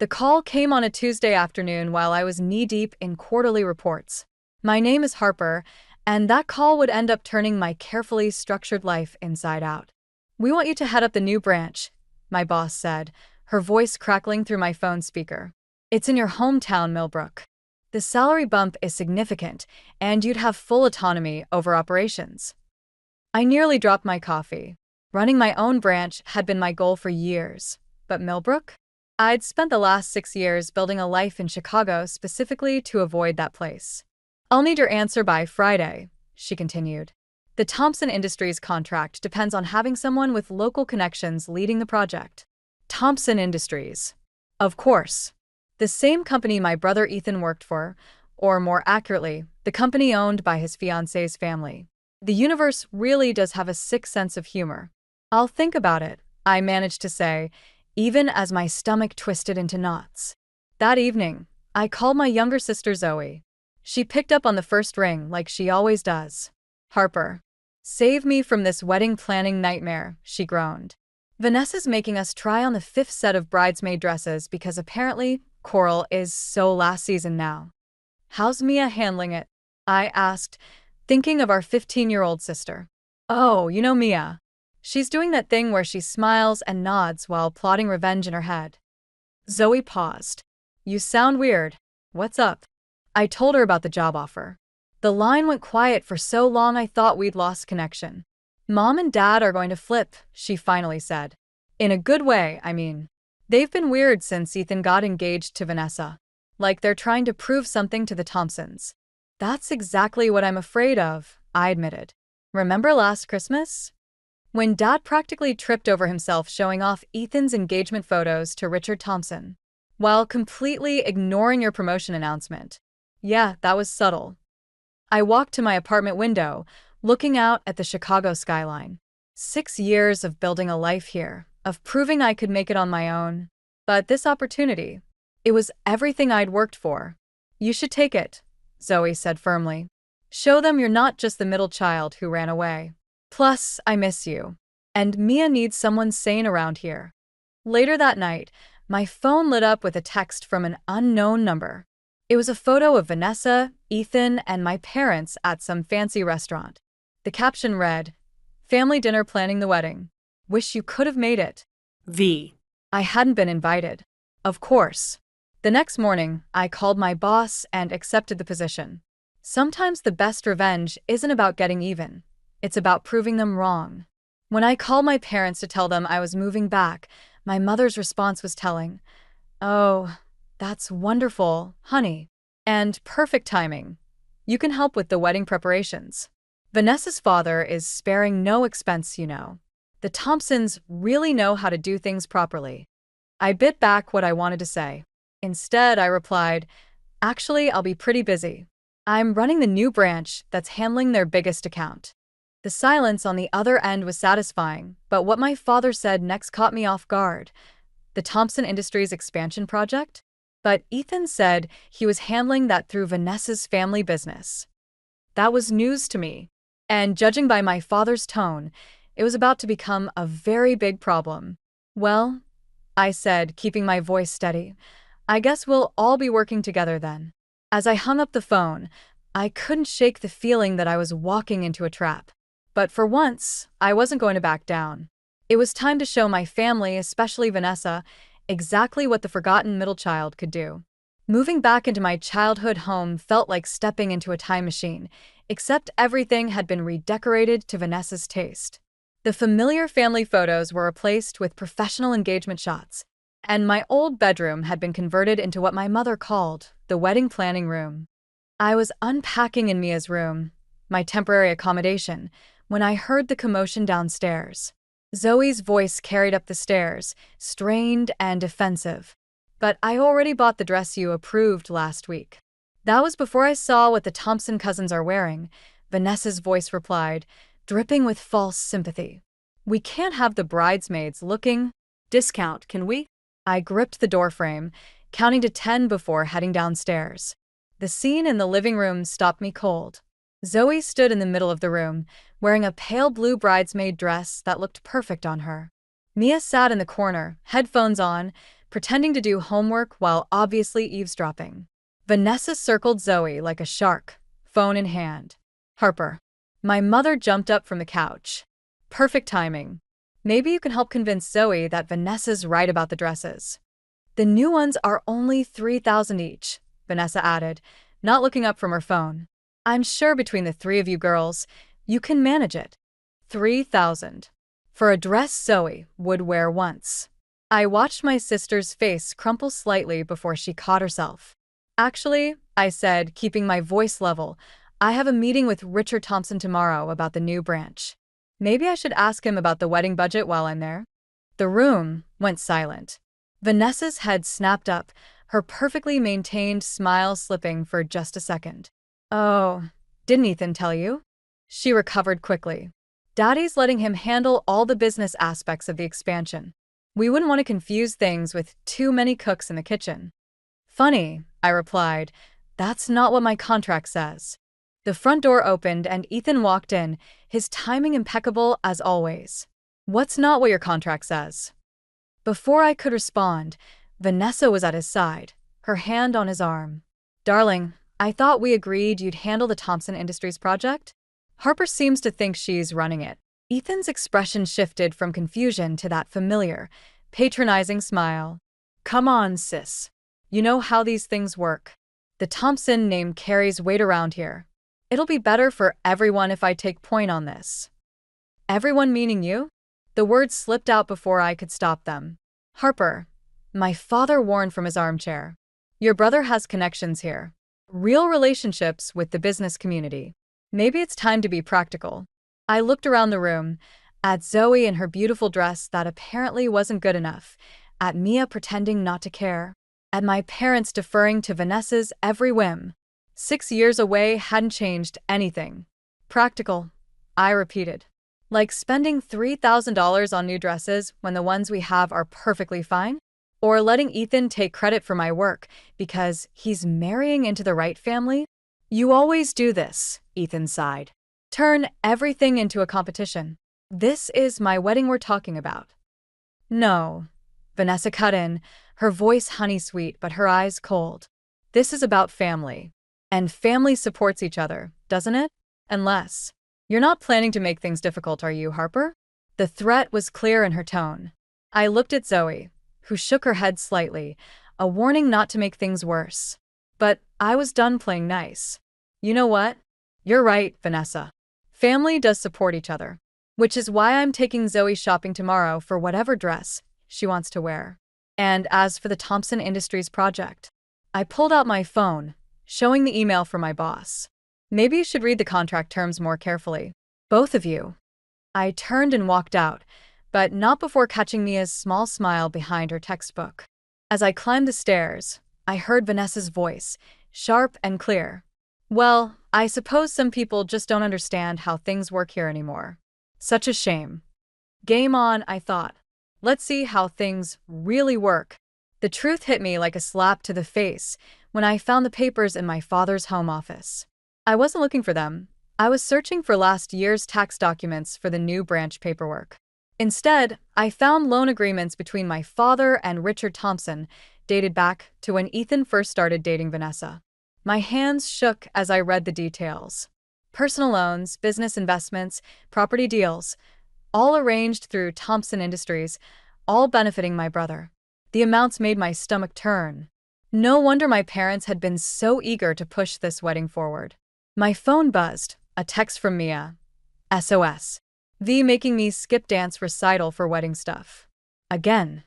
The call came on a Tuesday afternoon while I was knee-deep in quarterly reports. My name is Harper, and that call would end up turning my carefully structured life inside out. "We want you to head up the new branch," my boss said, her voice crackling through my phone speaker. "It's in your hometown, Millbrook. The salary bump is significant, and you'd have full autonomy over operations." I nearly dropped my coffee. Running my own branch had been my goal for years. But Millbrook? I'd spent the last 6 years building a life in Chicago specifically to avoid that place. "I'll need your answer by Friday," she continued. "The Thompson Industries contract depends on having someone with local connections leading the project." Thompson Industries. Of course. The same company my brother Ethan worked for, or more accurately, the company owned by his fiancée's family. The universe really does have a sick sense of humor. "I'll think about it," I managed to say, even as my stomach twisted into knots. That evening, I called my younger sister Zoe. She picked up on the first ring like she always does. "Harper, save me from this wedding planning nightmare," she groaned. "Vanessa's making us try on the 5th set of bridesmaid dresses because apparently Coral is so last season now." "How's Mia handling it?" I asked, thinking of our 15-year-old sister. "Oh, you know Mia. She's doing that thing where she smiles and nods while plotting revenge in her head." Zoe paused. "You sound weird. What's up?" I told her about the job offer. The line went quiet for so long I thought we'd lost connection. "Mom and Dad are going to flip," she finally said. "In a good way, I mean. They've been weird since Ethan got engaged to Vanessa. Like they're trying to prove something to the Thompsons." "That's exactly what I'm afraid of," I admitted. "Remember last Christmas? When Dad practically tripped over himself showing off Ethan's engagement photos to Richard Thompson, while completely ignoring your promotion announcement." "Yeah, that was subtle." I walked to my apartment window, looking out at the Chicago skyline. 6 years of building a life here, of proving I could make it on my own. But this opportunity, it was everything I'd worked for. "You should take it," Zoe said firmly. "Show them you're not just the middle child who ran away. Plus, I miss you. And Mia needs someone sane around here." Later that night, my phone lit up with a text from an unknown number. It was a photo of Vanessa, Ethan, and my parents at some fancy restaurant. The caption read, "Family dinner planning the wedding. Wish you could have made it. V." I hadn't been invited. Of course. The next morning, I called my boss and accepted the position. Sometimes the best revenge isn't about getting even. It's about proving them wrong. When I called my parents to tell them I was moving back, my mother's response was telling. "Oh, that's wonderful, honey. And perfect timing. You can help with the wedding preparations. Vanessa's father is sparing no expense, you know. The Thompsons really know how to do things properly." I bit back what I wanted to say. Instead, I replied, "Actually, I'll be pretty busy. I'm running the new branch that's handling their biggest account." The silence on the other end was satisfying, but what my father said next caught me off guard. "The Thompson Industries expansion project?" But Ethan said he was handling that through Vanessa's family business. That was news to me, and judging by my father's tone, it was about to become a very big problem. "Well," I said, keeping my voice steady, "I guess we'll all be working together then." As I hung up the phone, I couldn't shake the feeling that I was walking into a trap. But for once, I wasn't going to back down. It was time to show my family, especially Vanessa, exactly what the forgotten middle child could do. Moving back into my childhood home felt like stepping into a time machine, except everything had been redecorated to Vanessa's taste. The familiar family photos were replaced with professional engagement shots, and my old bedroom had been converted into what my mother called the wedding planning room. I was unpacking in Mia's room, my temporary accommodation, when I heard the commotion downstairs. Zoe's voice carried up the stairs, strained and defensive. "But I already bought the dress you approved last week." "That was before I saw what the Thompson cousins are wearing," Vanessa's voice replied, dripping with false sympathy. "We can't have the bridesmaids looking discount, can we?" I gripped the doorframe, counting to 10 before heading downstairs. The scene in the living room stopped me cold. Zoe stood in the middle of the room, wearing a pale blue bridesmaid dress that looked perfect on her. Mia sat in the corner, headphones on, pretending to do homework while obviously eavesdropping. Vanessa circled Zoe like a shark, phone in hand. Harper. My mother jumped up from the couch. Perfect timing. Maybe you can help convince Zoe that Vanessa's right about the dresses. The new ones are only $3,000 each, Vanessa added, not looking up from her phone. I'm sure between the three of you girls, you can manage it. $3,000. For a dress Zoe would wear once. I watched my sister's face crumple slightly before she caught herself. Actually, I said, keeping my voice level, I have a meeting with Richard Thompson tomorrow about the new branch. Maybe I should ask him about the wedding budget while I'm there. The room went silent. Vanessa's head snapped up, her perfectly maintained smile slipping for just a second. Oh, didn't Ethan tell you? She recovered quickly. Daddy's letting him handle all the business aspects of the expansion. We wouldn't want to confuse things with too many cooks in the kitchen. Funny, I replied. That's not what my contract says. The front door opened and Ethan walked in, his timing impeccable as always. What's not what your contract says? Before I could respond, Vanessa was at his side, her hand on his arm. Darling, I thought we agreed you'd handle the Thompson Industries project? Harper seems to think she's running it. Ethan's expression shifted from confusion to that familiar, patronizing smile. Come on, sis. You know how these things work. The Thompson name carries weight around here. It'll be better for everyone if I take point on this. Everyone meaning you? The words slipped out before I could stop them. Harper, my father warned from his armchair. Your brother has connections here. Real relationships with the business community. Maybe it's time to be practical. I looked around the room, at Zoe in her beautiful dress that apparently wasn't good enough, at Mia pretending not to care, at my parents deferring to Vanessa's every whim. 6 years away hadn't changed anything. Practical, I repeated. Like spending $3,000 on new dresses when the ones we have are perfectly fine? Or letting Ethan take credit for my work because he's marrying into the right family? You always do this, Ethan sighed. Turn everything into a competition. This is my wedding we're talking about. No, Vanessa cut in, her voice honey-sweet but her eyes cold. This is about family. And family supports each other, doesn't it? Unless. You're not planning to make things difficult, are you, Harper? The threat was clear in her tone. I looked at Zoe, who shook her head slightly, a warning not to make things worse. But I was done playing nice. You know what? You're right, Vanessa. Family does support each other, which is why I'm taking Zoe shopping tomorrow for whatever dress she wants to wear. And as for the Thompson Industries project, I pulled out my phone, showing the email from my boss. Maybe you should read the contract terms more carefully. Both of you. I turned and walked out, but not before catching Mia's small smile behind her textbook. As I climbed the stairs, I heard Vanessa's voice, sharp and clear. Well, I suppose some people just don't understand how things work here anymore. Such a shame. Game on, I thought. Let's see how things really work. The truth hit me like a slap to the face when I found the papers in my father's home office. I wasn't looking for them. I was searching for last year's tax documents for the new branch paperwork. Instead, I found loan agreements between my father and Richard Thompson, dated back to when Ethan first started dating Vanessa. My hands shook as I read the details. Personal loans, business investments, property deals, all arranged through Thompson Industries, all benefiting my brother. The amounts made my stomach turn. No wonder my parents had been so eager to push this wedding forward. My phone buzzed, a text from Mia. SOS. V making me skip dance recital for wedding stuff. Again.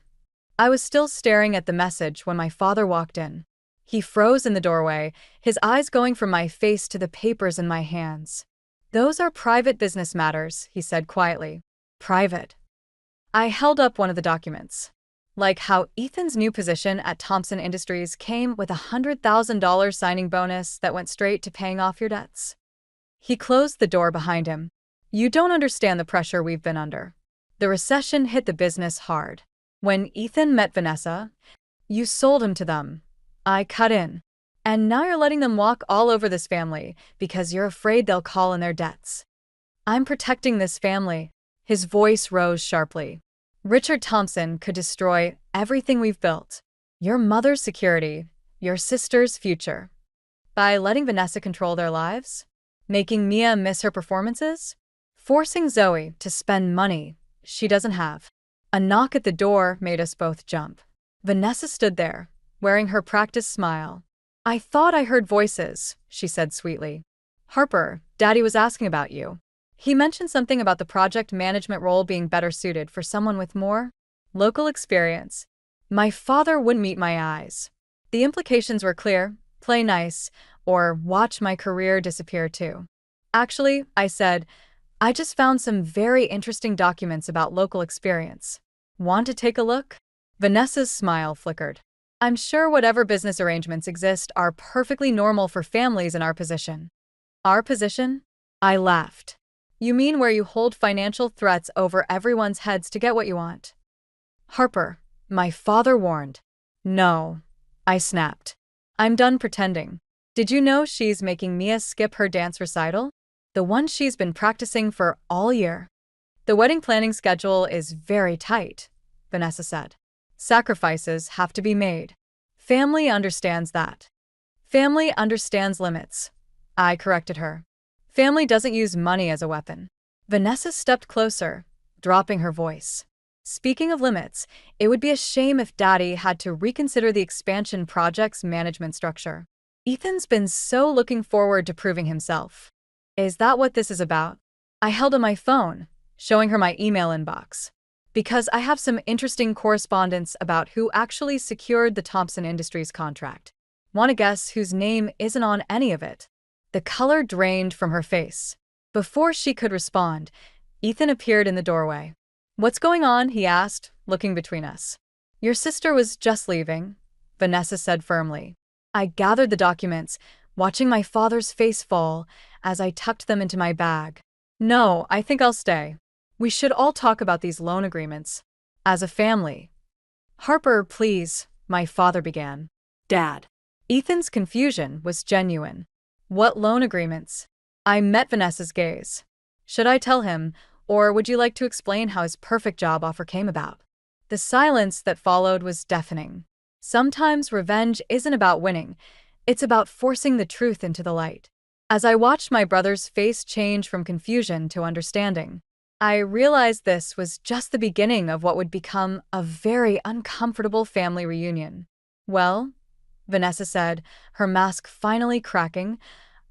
I was still staring at the message when my father walked in. He froze in the doorway, his eyes going from my face to the papers in my hands. Those are private business matters, he said quietly. Private. I held up one of the documents. Like how Ethan's new position at Thompson Industries came with a $100,000 signing bonus that went straight to paying off your debts. He closed the door behind him. You don't understand the pressure we've been under. The recession hit the business hard. When Ethan met Vanessa, you sold him to them. I cut in. And now you're letting them walk all over this family because you're afraid they'll call in their debts. I'm protecting this family. His voice rose sharply. Richard Thompson could destroy everything we've built. Your mother's security, your sister's future. By letting Vanessa control their lives? Making Mia miss her performances? Forcing Zoe to spend money she doesn't have. A knock at the door made us both jump. Vanessa stood there, wearing her practiced smile. "I thought I heard voices," she said sweetly. "Harper, Daddy was asking about you. He mentioned something about the project management role being better suited for someone with more local experience." My father wouldn't meet my eyes. The implications were clear: play nice, or watch my career disappear too. "Actually," I said, "I just found some very interesting documents about local experience. Want to take a look?" Vanessa's smile flickered. "I'm sure whatever business arrangements exist are perfectly normal for families in our position." "Our position?" I laughed. "You mean where you hold financial threats over everyone's heads to get what you want?" "Harper," my father warned. "No," I snapped. "I'm done pretending. Did you know she's making Mia skip her dance recital? The one she's been practicing for all year." "The wedding planning schedule is very tight," Vanessa said. "Sacrifices have to be made. Family understands that." "Family understands limits," I corrected her. "Family doesn't use money as a weapon." Vanessa stepped closer, dropping her voice. "Speaking of limits, it would be a shame if Daddy had to reconsider the expansion project's management structure. Ethan's been so looking forward to proving himself." "Is that what this is about?" I held up my phone, showing her my email inbox. "Because I have some interesting correspondence about who actually secured the Thompson Industries contract. Want to guess whose name isn't on any of it?" The color drained from her face. Before she could respond, Ethan appeared in the doorway. "What's going on?" he asked, looking between us. "Your sister was just leaving," Vanessa said firmly. I gathered the documents, watching my father's face fall as I tucked them into my bag. "No, I think I'll stay. We should all talk about these loan agreements. As a family." "Harper, please," my father began. "Dad." Ethan's confusion was genuine. "What loan agreements?" I met Vanessa's gaze. "Should I tell him, or would you like to explain how his perfect job offer came about?" The silence that followed was deafening. Sometimes revenge isn't about winning, it's about forcing the truth into the light. As I watched my brother's face change from confusion to understanding, I realized this was just the beginning of what would become a very uncomfortable family reunion. "Well," Vanessa said, her mask finally cracking,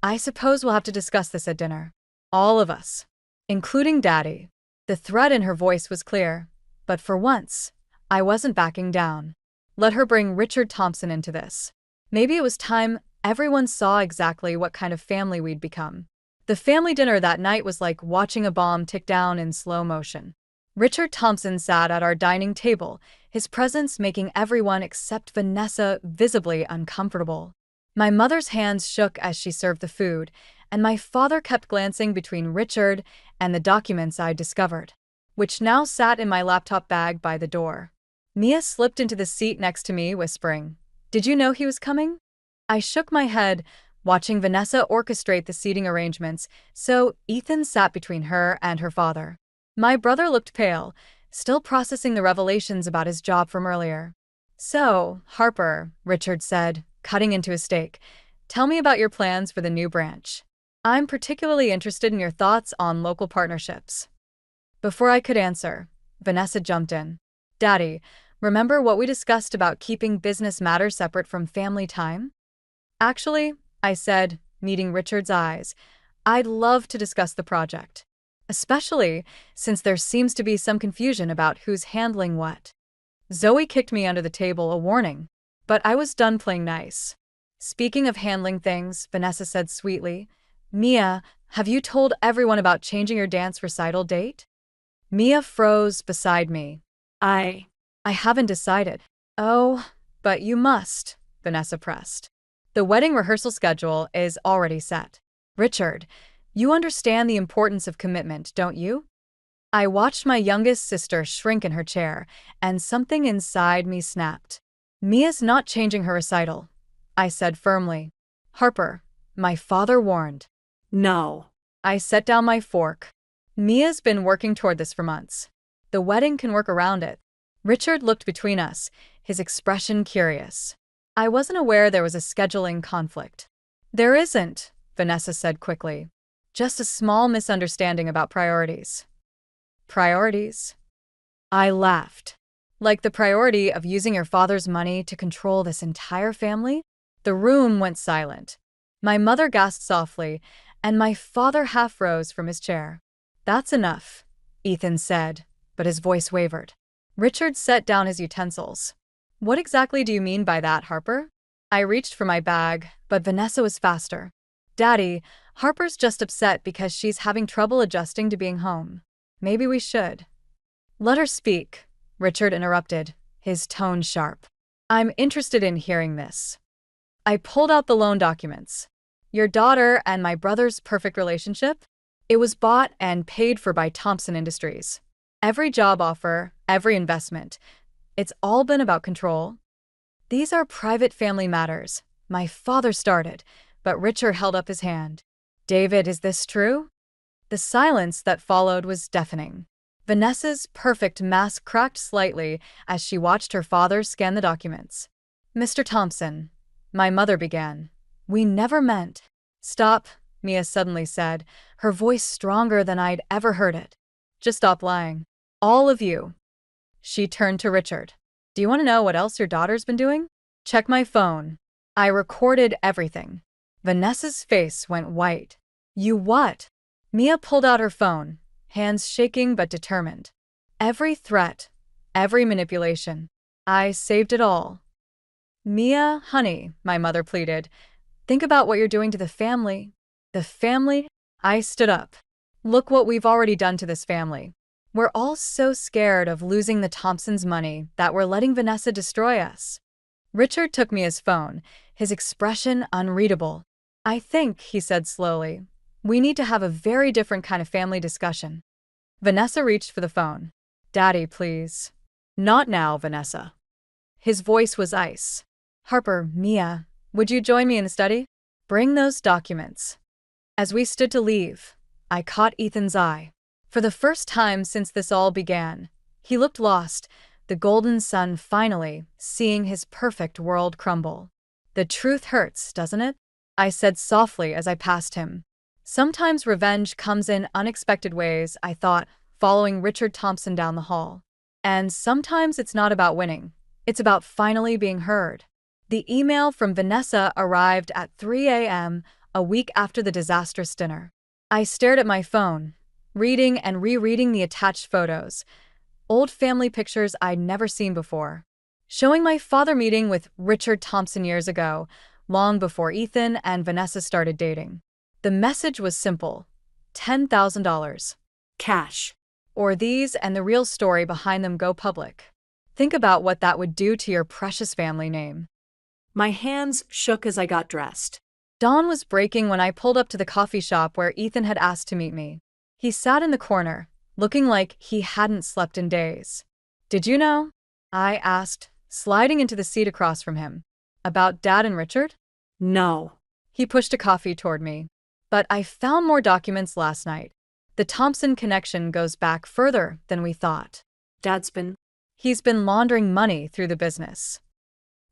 "I suppose we'll have to discuss this at dinner. All of us. Including Daddy." The threat in her voice was clear, but for once, I wasn't backing down. Let her bring Richard Thompson into this. Maybe it was time everyone saw exactly what kind of family we'd become. The family dinner that night was like watching a bomb tick down in slow motion. Richard Thompson sat at our dining table, his presence making everyone except Vanessa visibly uncomfortable. My mother's hands shook as she served the food, and my father kept glancing between Richard and the documents I'd discovered, which now sat in my laptop bag by the door. Mia slipped into the seat next to me, whispering, "Did you know he was coming?" I shook my head, watching Vanessa orchestrate the seating arrangements, so Ethan sat between her and her father. My brother looked pale, still processing the revelations about his job from earlier. "So, Harper," Richard said, cutting into a steak, "tell me about your plans for the new branch. I'm particularly interested in your thoughts on local partnerships." Before I could answer, Vanessa jumped in. "Daddy, remember what we discussed about keeping business matters separate from family time?" "Actually," I said, meeting Richard's eyes, "I'd love to discuss the project. Especially since there seems to be some confusion about who's handling what." Zoe kicked me under the table, a warning, but I was done playing nice. "Speaking of handling things," Vanessa said sweetly, "Mia, have you told everyone about changing your dance recital date?" Mia froze beside me. I haven't decided." "Oh, but you must," Vanessa pressed. "The wedding rehearsal schedule is already set. Richard, you understand the importance of commitment, don't you?" I watched my youngest sister shrink in her chair, and something inside me snapped. "Mia's not changing her recital," I said firmly. "Harper," my father warned. "No." I set down my fork. "Mia's been working toward this for months. The wedding can work around it." Richard looked between us, his expression curious. I wasn't aware there was a scheduling conflict. There isn't, Vanessa said quickly. Just a small misunderstanding about priorities. Priorities? I laughed. Like the priority of using your father's money to control this entire family? The room went silent. My mother gasped softly, and my father half rose from his chair. That's enough, Ethan said, but his voice wavered. Richard set down his utensils. What exactly do you mean by that, Harper? I reached for my bag, but Vanessa was faster. Daddy, Harper's just upset because she's having trouble adjusting to being home. Maybe we should. Let her speak, Richard interrupted, his tone sharp. I'm interested in hearing this. I pulled out the loan documents. Your daughter and my brother's perfect relationship? It was bought and paid for by Thompson Industries. Every job offer, every investment. It's all been about control. These are private family matters. My father started, but Richard held up his hand. David, is this true? The silence that followed was deafening. Vanessa's perfect mask cracked slightly as she watched her father scan the documents. Mr. Thompson, my mother began. We never meant. Stop, Mia suddenly said, her voice stronger than I'd ever heard it. Just stop lying. All of you. She turned to Richard. Do you want to know what else your daughter's been doing? Check my phone. I recorded everything. Vanessa's face went white. You what? Mia pulled out her phone, hands shaking but determined. Every threat, every manipulation. I saved it all. Mia, honey, my mother pleaded. Think about what you're doing to the family. The family? I stood up. Look what we've already done to this family. We're all so scared of losing the Thompsons' money that we're letting Vanessa destroy us. Richard took Mia's phone, his expression unreadable. I think, he said slowly, we need to have a very different kind of family discussion. Vanessa reached for the phone. Daddy, please. Not now, Vanessa. His voice was ice. Harper, Mia, would you join me in the study? Bring those documents. As we stood to leave, I caught Ethan's eye. For the first time since this all began, he looked lost, the golden sun finally seeing his perfect world crumble. The truth hurts, doesn't it? I said softly as I passed him. Sometimes revenge comes in unexpected ways, I thought, following Richard Thompson down the hall. And sometimes it's not about winning. It's about finally being heard. The email from Vanessa arrived at 3 a.m., a week after the disastrous dinner. I stared at my phone, reading and rereading the attached photos, old family pictures I'd never seen before, showing my father meeting with Richard Thompson years ago, long before Ethan and Vanessa started dating. The message was simple: $10,000. Cash. Or these and the real story behind them go public. Think about what that would do to your precious family name. My hands shook as I got dressed. Dawn was breaking when I pulled up to the coffee shop where Ethan had asked to meet me. He sat in the corner, looking like he hadn't slept in days. Did you know? I asked, sliding into the seat across from him. About Dad and Richard? No. He pushed a coffee toward me. But I found more documents last night. The Thompson connection goes back further than we thought. He's been laundering money through the business.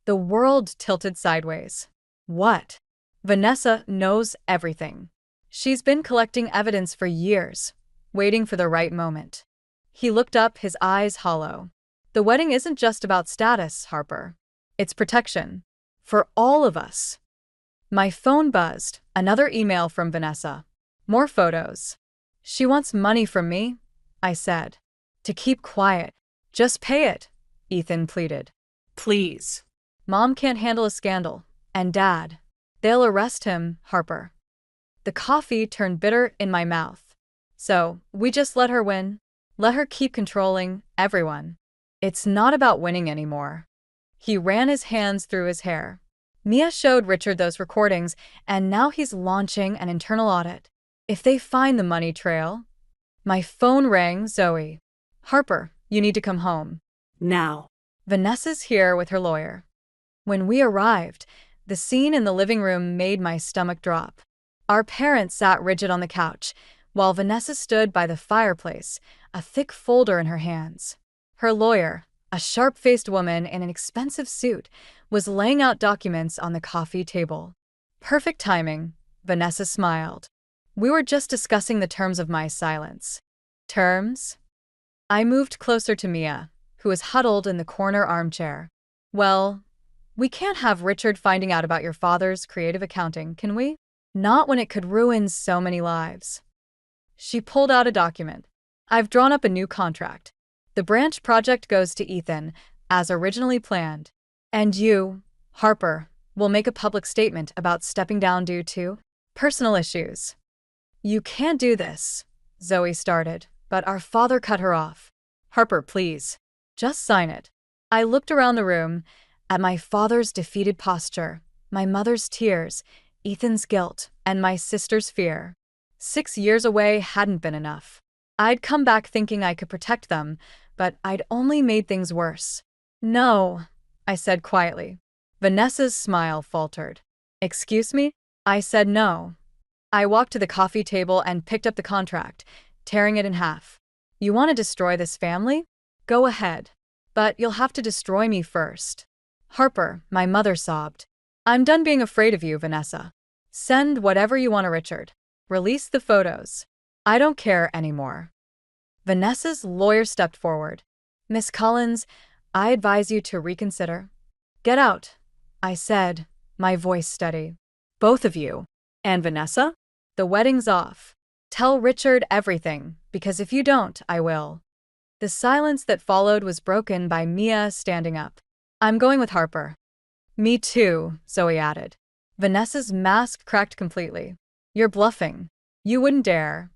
The world tilted sideways. What? Vanessa knows everything. She's been collecting evidence for years, waiting for the right moment. He looked up, his eyes hollow. The wedding isn't just about status, Harper. It's protection. For all of us. My phone buzzed. Another email from Vanessa. More photos. She wants money from me, I said. To keep quiet. Just pay it, Ethan pleaded. Please. Mom can't handle a scandal. And Dad. They'll arrest him, Harper. The coffee turned bitter in my mouth. So, we just let her win? Let her keep controlling everyone. It's not about winning anymore. He ran his hands through his hair. Mia showed Richard those recordings, and now he's launching an internal audit. If they find the money trail... My phone rang. Zoe. Harper, you need to come home. Now. Vanessa's here with her lawyer. When we arrived, the scene in the living room made my stomach drop. Our parents sat rigid on the couch, while Vanessa stood by the fireplace, a thick folder in her hands. Her lawyer, A sharp-faced woman in an expensive suit was laying out documents on the coffee table. Perfect timing, Vanessa smiled. We were just discussing the terms of my silence. Terms? I moved closer to Mia, who was huddled in the corner armchair. Well, we can't have Richard finding out about your father's creative accounting, can we? Not when it could ruin so many lives. She pulled out a document. I've drawn up a new contract. The branch project goes to Ethan, as originally planned. And you, Harper, will make a public statement about stepping down due to personal issues. You can't do this, Zoe started, but our father cut her off. Harper, please. Just sign it. I looked around the room, at my father's defeated posture, my mother's tears, Ethan's guilt, and my sister's fear. 6 years away hadn't been enough. I'd come back thinking I could protect them, but I'd only made things worse. No, I said quietly. Vanessa's smile faltered. Excuse me? I said no. I walked to the coffee table and picked up the contract, tearing it in half. You want to destroy this family? Go ahead. But you'll have to destroy me first. Harper, my mother sobbed. I'm done being afraid of you, Vanessa. Send whatever you want to Richard. Release the photos. I don't care anymore. Vanessa's lawyer stepped forward. Miss Collins, I advise you to reconsider. Get out, I said, my voice steady. Both of you. And Vanessa? The wedding's off. Tell Richard everything, because if you don't, I will. The silence that followed was broken by Mia standing up. I'm going with Harper. Me too, Zoe added. Vanessa's mask cracked completely. You're bluffing. You wouldn't dare.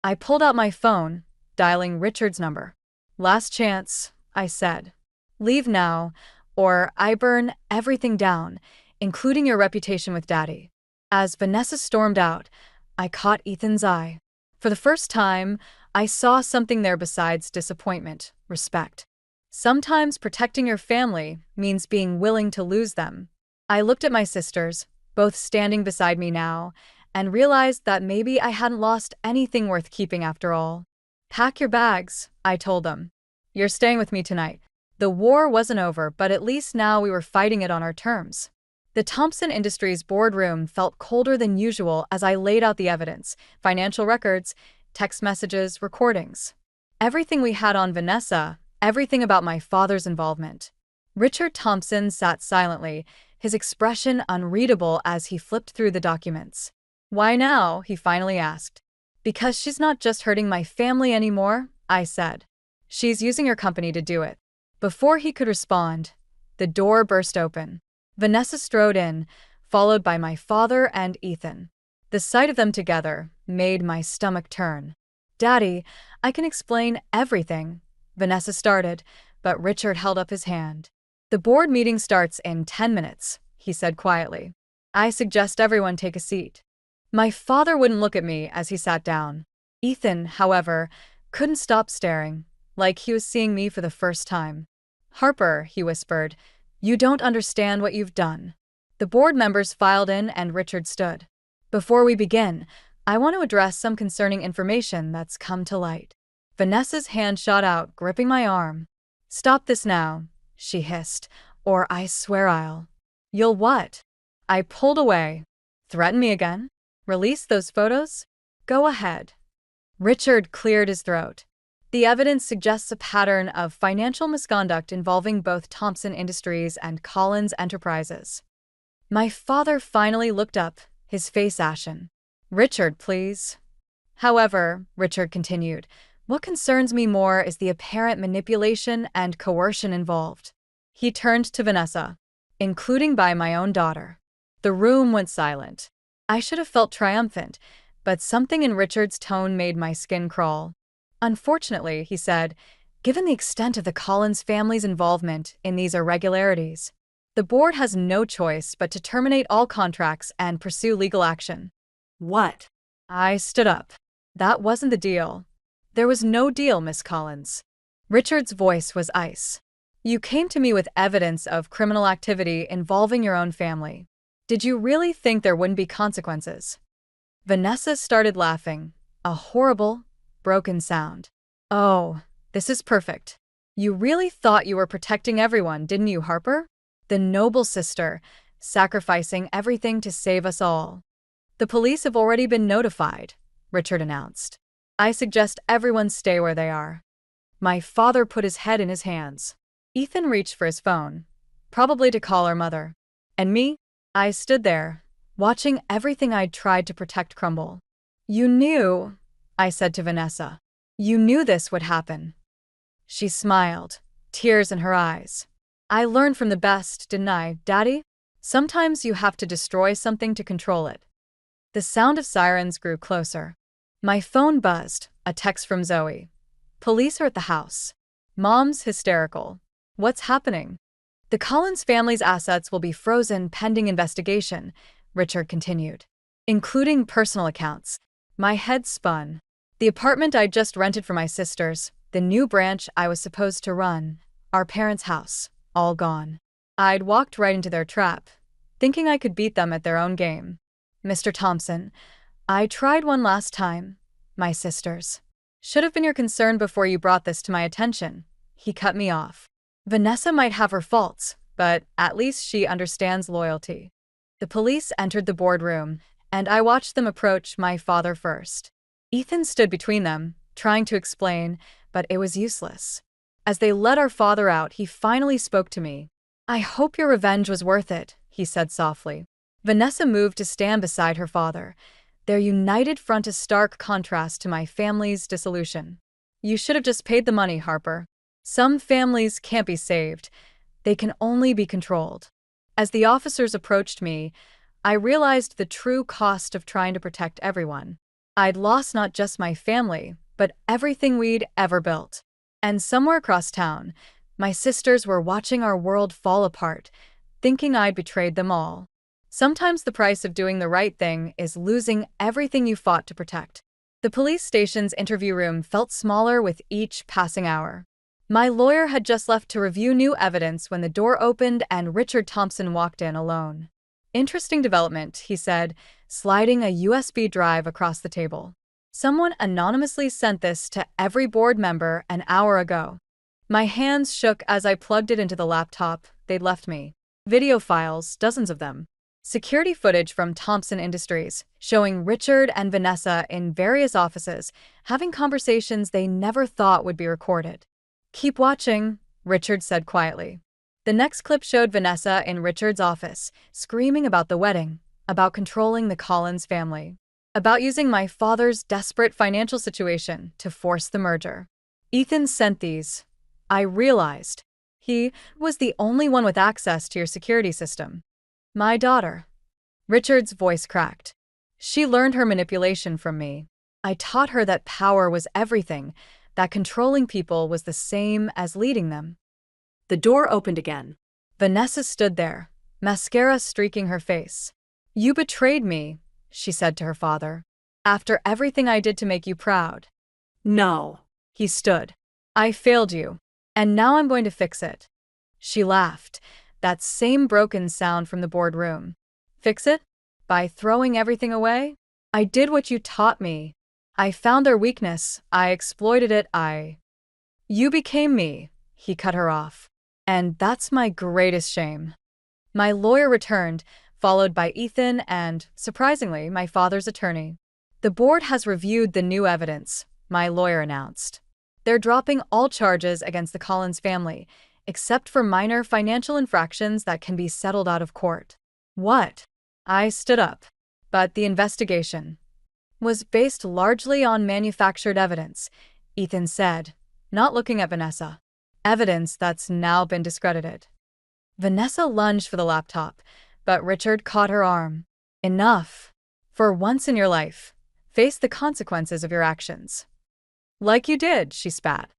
I pulled out my phone, dialing Richard's number. Last chance, I said. Leave now, or I burn everything down, including your reputation with Daddy. As Vanessa stormed out, I caught Ethan's eye. For the first time, I saw something there besides disappointment, respect. Sometimes protecting your family means being willing to lose them. I looked at my sisters, both standing beside me now, and realized that maybe I hadn't lost anything worth keeping after all. Pack your bags, I told them. You're staying with me tonight. The war wasn't over, but at least now we were fighting it on our terms. The Thompson Industries boardroom felt colder than usual as I laid out the evidence, financial records, text messages, recordings. Everything we had on Vanessa, everything about my father's involvement. Richard Thompson sat silently, his expression unreadable as he flipped through the documents. Why now? He finally asked. Because she's not just hurting my family anymore, I said. She's using your company to do it. Before he could respond, the door burst open. Vanessa strode in, followed by my father and Ethan. The sight of them together made my stomach turn. Daddy, I can explain everything, Vanessa started, but Richard held up his hand. The board meeting starts in 10 minutes, he said quietly. I suggest everyone take a seat. My father wouldn't look at me as he sat down. Ethan, however, couldn't stop staring, like he was seeing me for the first time. Harper, he whispered, you don't understand what you've done. The board members filed in and Richard stood. Before we begin, I want to address some concerning information that's come to light. Vanessa's hand shot out, gripping my arm. Stop this now, she hissed, or I swear I'll. You'll what? I pulled away. Threaten me again? Release those photos? Go ahead. Richard cleared his throat. The evidence suggests a pattern of financial misconduct involving both Thompson Industries and Collins Enterprises. My father finally looked up, his face ashen. Richard, please. However, Richard continued, what concerns me more is the apparent manipulation and coercion involved. He turned to Vanessa, including by my own daughter. The room went silent. I should have felt triumphant, but something in Richard's tone made my skin crawl. Unfortunately, he said, given the extent of the Collins family's involvement in these irregularities, the board has no choice but to terminate all contracts and pursue legal action. What? I stood up. That wasn't the deal. There was no deal, Miss Collins. Richard's voice was ice. You came to me with evidence of criminal activity involving your own family. Did you really think there wouldn't be consequences? Vanessa started laughing, a horrible, broken sound. Oh, this is perfect. You really thought you were protecting everyone, didn't you, Harper? The noble sister, sacrificing everything to save us all. The police have already been notified, Richard announced. I suggest everyone stay where they are. My father put his head in his hands. Ethan reached for his phone, probably to call her mother. And me? I stood there, watching everything I'd tried to protect crumble. You knew, I said to Vanessa. You knew this would happen. She smiled, tears in her eyes. I learned from the best, didn't I, Daddy? Sometimes you have to destroy something to control it. The sound of sirens grew closer. My phone buzzed, a text from Zoe. Police are at the house. Mom's hysterical. What's happening? The Collins family's assets will be frozen pending investigation, Richard continued, including personal accounts. My head spun. The apartment I'd just rented for my sisters, the new branch I was supposed to run, our parents' house, all gone. I'd walked right into their trap, thinking I could beat them at their own game. Mr. Thompson, I tried one last time. My sisters. Should have been your concern before you brought this to my attention. He cut me off. Vanessa might have her faults, but at least she understands loyalty. The police entered the boardroom, and I watched them approach my father first. Ethan stood between them, trying to explain, but it was useless. As they let our father out, he finally spoke to me. I hope your revenge was worth it, he said softly. Vanessa moved to stand beside her father, their united front a stark contrast to my family's dissolution. You should have just paid the money, Harper. Some families can't be saved. They can only be controlled. As the officers approached me, I realized the true cost of trying to protect everyone. I'd lost not just my family, but everything we'd ever built. And somewhere across town, my sisters were watching our world fall apart, thinking I'd betrayed them all. Sometimes the price of doing the right thing is losing everything you fought to protect. The police station's interview room felt smaller with each passing hour. My lawyer had just left to review new evidence when the door opened and Richard Thompson walked in alone. Interesting development, he said, sliding a USB drive across the table. Someone anonymously sent this to every board member an hour ago. My hands shook as I plugged it into the laptop they'd left me. Video files, dozens of them. Security footage from Thompson Industries, showing Richard and Vanessa in various offices, having conversations they never thought would be recorded. Keep watching, Richard said quietly. The next clip showed Vanessa in Richard's office, screaming about the wedding, about controlling the Collins family, about using my father's desperate financial situation to force the merger. Ethan sent these. I realized. He was the only one with access to your security system. My daughter. Richard's voice cracked. She learned her manipulation from me. I taught her that power was everything, that controlling people was the same as leading them. The door opened again. Vanessa stood there, mascara streaking her face. You betrayed me, she said to her father. After everything I did to make you proud. No. He stood. I failed you, and now I'm going to fix it. She laughed. That same broken sound from the boardroom. Fix it? By throwing everything away? I did what you taught me. I found their weakness. I exploited it. You became me, he cut her off. And that's my greatest shame. My lawyer returned, followed by Ethan and, surprisingly, my father's attorney. The board has reviewed the new evidence, my lawyer announced. They're dropping all charges against the Collins family, except for minor financial infractions that can be settled out of court. What? I stood up. But the investigation was based largely on manufactured evidence, Ethan said, not looking at Vanessa. Evidence that's now been discredited. Vanessa lunged for the laptop, but Richard caught her arm. Enough. For once in your life, face the consequences of your actions. Like you did, she spat.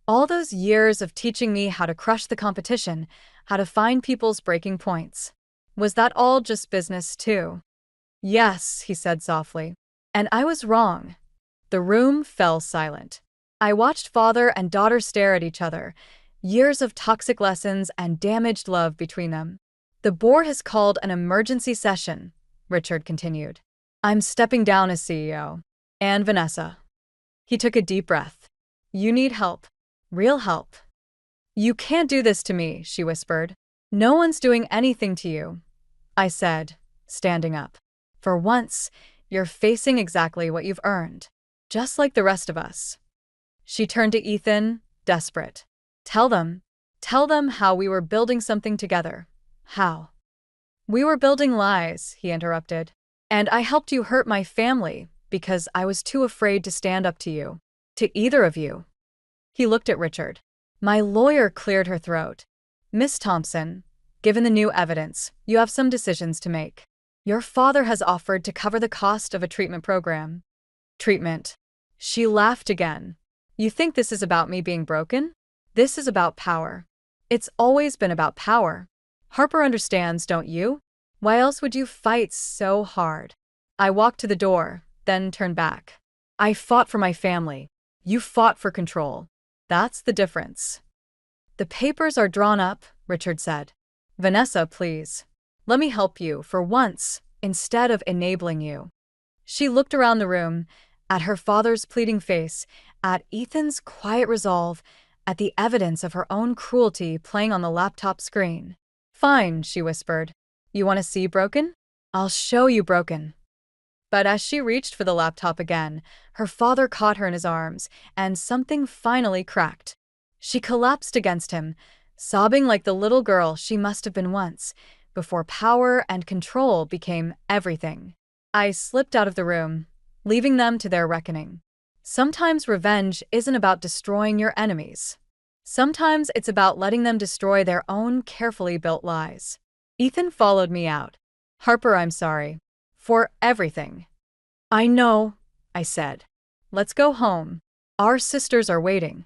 All those years of teaching me how to crush the competition, how to find people's breaking points. Was that all just business too? Yes, he said softly. And I was wrong. The room fell silent. I watched father and daughter stare at each other, years of toxic lessons and damaged love between them. The board has called an emergency session, Richard continued. I'm stepping down as CEO. And Vanessa. He took a deep breath. You need help. Real help. You can't do this to me, she whispered. No one's doing anything to you, I said, standing up. For once, you're facing exactly what you've earned, just like the rest of us. She turned to Ethan, desperate. Tell them how we were building something together. How? We were building lies, he interrupted. And I helped you hurt my family because I was too afraid to stand up to you. To either of you. He looked at Richard. My lawyer cleared her throat. Miss Thompson, given the new evidence, you have some decisions to make. Your father has offered to cover the cost of a treatment program. Treatment. She laughed again. You think this is about me being broken? This is about power. It's always been about power. Harper understands, don't you? Why else would you fight so hard? I walked to the door, then turned back. I fought for my family. You fought for control. That's the difference. The papers are drawn up, Richard said. Vanessa, please. Let me help you for once, instead of enabling you. She looked around the room, at her father's pleading face, at Ethan's quiet resolve, at the evidence of her own cruelty playing on the laptop screen. Fine, she whispered. You want to see broken? I'll show you broken. But as she reached for the laptop again, her father caught her in his arms, and something finally cracked. She collapsed against him, sobbing like the little girl she must have been once, before power and control became everything. I slipped out of the room, leaving them to their reckoning. Sometimes revenge isn't about destroying your enemies. Sometimes it's about letting them destroy their own carefully built lies. Ethan followed me out. Harper, I'm sorry. For everything. I know, I said. Let's go home. Our sisters are waiting.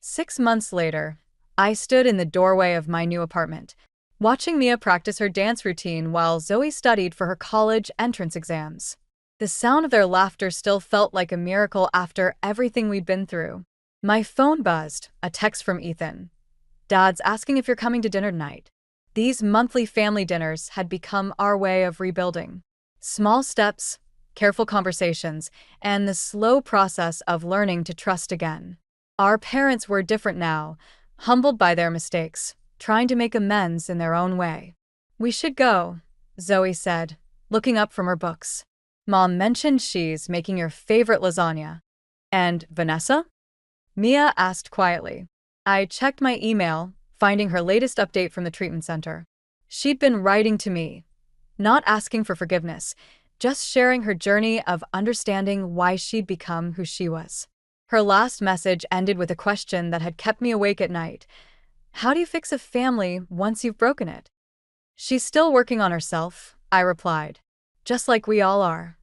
6 months later, I stood in the doorway of my new apartment, watching Mia practice her dance routine while Zoe studied for her college entrance exams. The sound of their laughter still felt like a miracle after everything we'd been through. My phone buzzed, a text from Ethan. Dad's asking if you're coming to dinner tonight. These monthly family dinners had become our way of rebuilding. Small steps, careful conversations, and the slow process of learning to trust again. Our parents were different now, humbled by their mistakes, trying to make amends in their own way. We should go, Zoe said, looking up from her books. Mom mentioned she's making your favorite lasagna. And Vanessa? Mia asked quietly. I checked my email, finding her latest update from the treatment center. She'd been writing to me, not asking for forgiveness, just sharing her journey of understanding why she'd become who she was. Her last message ended with a question that had kept me awake at night. How do you fix a family once you've broken it? She's still working on herself, I replied. Just like we all are.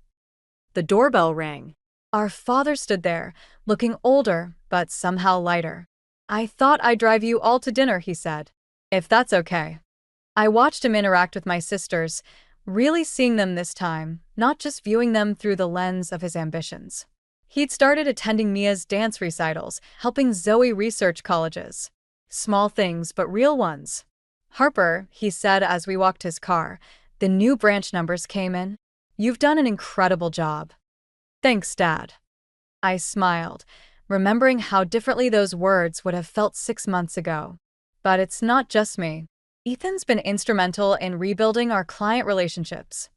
The doorbell rang. Our father stood there, looking older, but somehow lighter. I thought I'd drive you all to dinner, he said. If that's okay. I watched him interact with my sisters, really seeing them this time, not just viewing them through the lens of his ambitions. He'd started attending Mia's dance recitals, helping Zoe research colleges. Small things, but real ones. Harper, he said as we walked his car, the new branch numbers came in. You've done an incredible job. Thanks, Dad. I smiled, remembering how differently those words would have felt 6 months ago. But it's not just me. Ethan's been instrumental in rebuilding our client relationships.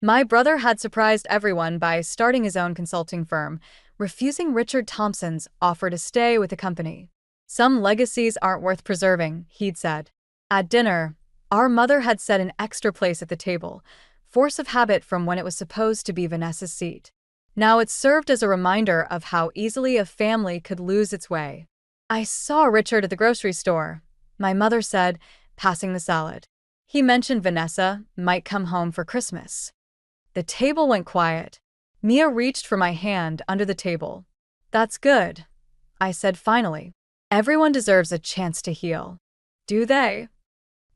My brother had surprised everyone by starting his own consulting firm, refusing Richard Thompson's offer to stay with the company. Some legacies aren't worth preserving, he'd said. At dinner, our mother had set an extra place at the table, force of habit from when it was supposed to be Vanessa's seat. Now it served as a reminder of how easily a family could lose its way. I saw Richard at the grocery store, my mother said, passing the salad. He mentioned Vanessa might come home for Christmas. The table went quiet. Mia reached for my hand under the table. That's good, I said finally. Everyone deserves a chance to heal. Do they?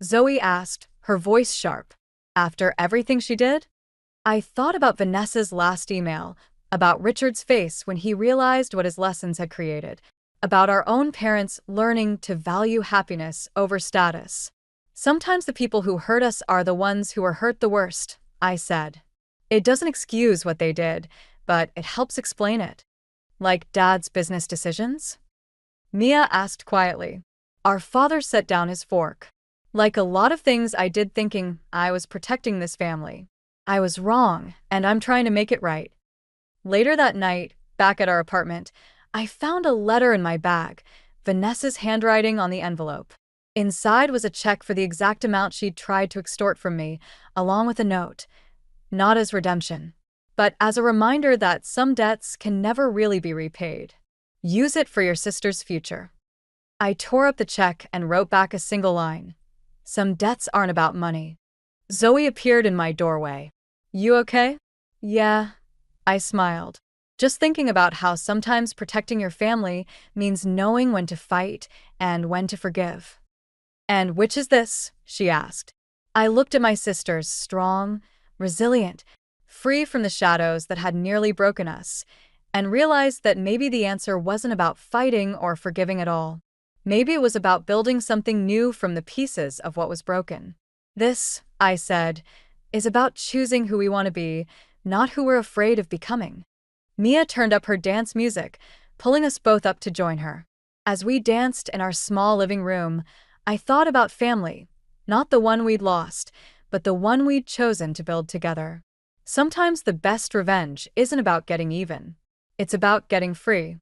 Zoe asked, her voice sharp. After everything she did? I thought about Vanessa's last email, about Richard's face when he realized what his lessons had created, about our own parents learning to value happiness over status. Sometimes the people who hurt us are the ones who are hurt the worst, I said. It doesn't excuse what they did, but it helps explain it. Like Dad's business decisions? Mia asked quietly. Our father set down his fork. Like a lot of things I did, thinking I was protecting this family. I was wrong, and I'm trying to make it right. Later that night, back at our apartment, I found a letter in my bag, Vanessa's handwriting on the envelope. Inside was a check for the exact amount she'd tried to extort from me, along with a note, not as redemption, but as a reminder that some debts can never really be repaid. Use it for your sister's future. I tore up the check and wrote back a single line. Some debts aren't about money. Zoe appeared in my doorway. You okay? Yeah, I smiled. Just thinking about how sometimes protecting your family means knowing when to fight and when to forgive. And which is this? She asked. I looked at my sisters, strong, resilient, free from the shadows that had nearly broken us, and realized that maybe the answer wasn't about fighting or forgiving at all. Maybe it was about building something new from the pieces of what was broken. This, I said, is about choosing who we want to be, not who we're afraid of becoming. Mia turned up her dance music, pulling us both up to join her. As we danced in our small living room, I thought about family, not the one we'd lost, but the one we'd chosen to build together. Sometimes the best revenge isn't about getting even. It's about getting free.